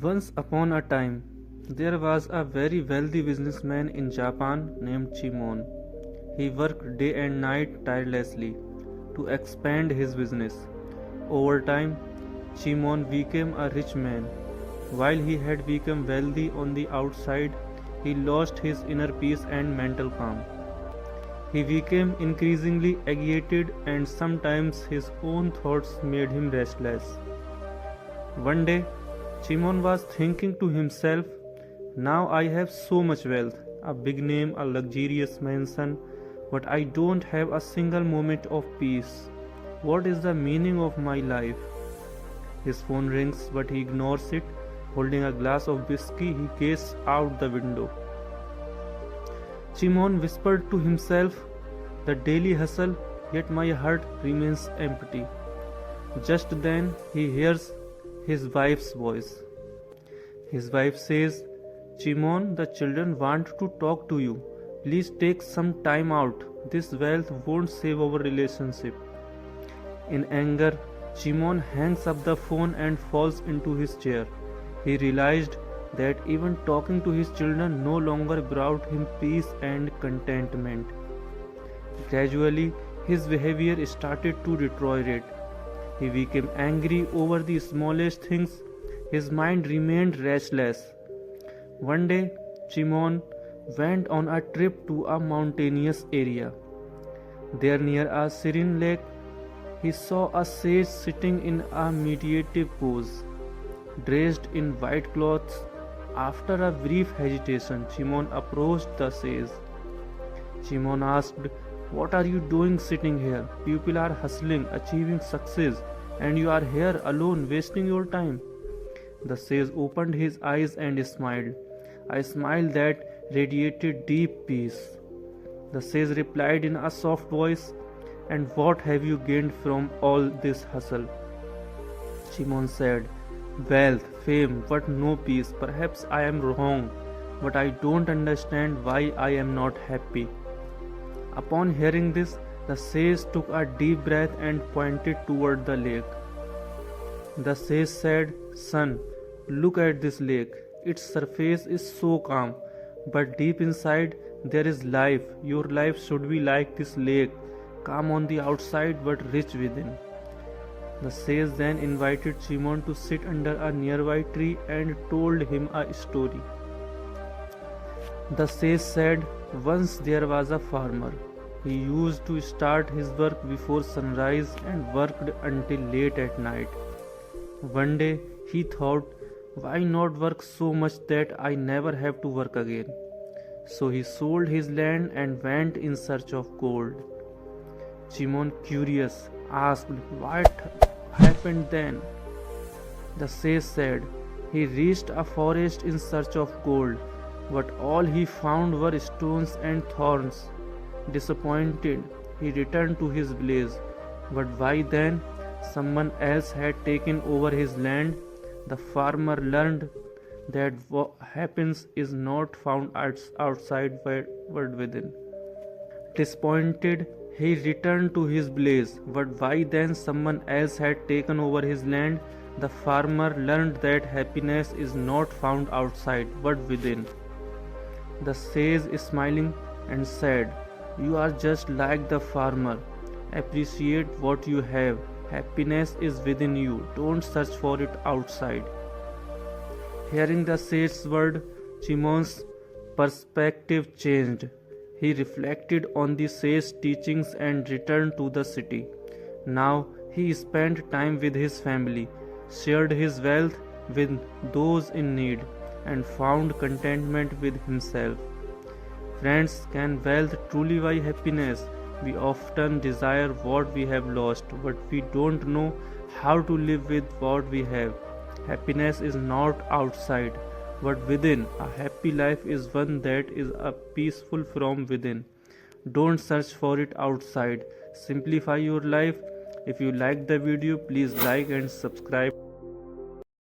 Once upon a time, there was a very wealthy businessman in Japan named Chimon. He worked day and night tirelessly to expand his business. Over time, Chimon became a rich man. While he had become wealthy on the outside, he lost his inner peace and mental calm. He became increasingly agitated, and sometimes his own thoughts made him restless. One day, Chimon was thinking to himself, now I have so much wealth, a big name, a luxurious mansion, but I don't have a single moment of peace. What is the meaning of my life? His phone rings, but he ignores it. Holding a glass of whiskey, he gazes out the window. Chimon whispered to himself, the daily hustle, yet my heart remains empty. Just then he hears his wife's voice. His wife says, Chimon, the children want to talk to you. Please take some time out. This wealth won't save our relationship. In anger, Chimon hangs up the phone and falls into his chair. He realized that even talking to his children no longer brought him peace and contentment. Gradually, his behavior started to deteriorate. He became angry over the smallest things. His mind remained restless. One day, Chimon went on a trip to a mountainous area. There near a serene lake, he saw a sage sitting in a meditative pose, dressed in white clothes. After a brief hesitation, Chimon approached the sage. Chimon asked, what are you doing sitting here? People are hustling, achieving success, and you are here alone wasting your time. The sage opened his eyes and smiled, a smile that radiated deep peace. The sage replied in a soft voice, and what have you gained from all this hustle? Chimon said, wealth, fame, but no peace. Perhaps I am wrong, but I don't understand why I am not happy. Upon hearing this, the sage took a deep breath and pointed toward the lake. The sage said, son, look at this lake. Its surface is so calm, but deep inside there is life. Your life should be like this lake, calm on the outside but rich within. The sage then invited Chimon to sit under a nearby tree and told him a story. The sage said, once there was a farmer. He used to start his work before sunrise and worked until late at night. One day he thought, why not work so much that I never have to work again? So he sold his land and went in search of gold. Chimon, curious, asked, what happened then? The sage said, he reached a forest in search of gold, but all he found were stones and thorns. Disappointed, he returned to his village. But why then? Someone else had taken over his land. The farmer learned that what happens is not found outside but within. Disappointed, he returned to his village. But why then? Someone else had taken over his land. The farmer learned that happiness is not found outside but within. The sage, smiling, and said, you are just like the farmer. Appreciate what you have. Happiness is within you. Don't search for it outside. Hearing the sage's word, Chimon's perspective changed. He reflected on the sage's teachings and returned to the city. Now he spent time with his family, shared his wealth with those in need, and found contentment with himself. Friends, can wealth truly buy happiness? We often desire what we have lost, but we don't know how to live with what we have. Happiness is not outside, but within. A happy life is one that is peaceful from within. Don't search for it outside. Simplify your life. If you liked the video, please like and subscribe.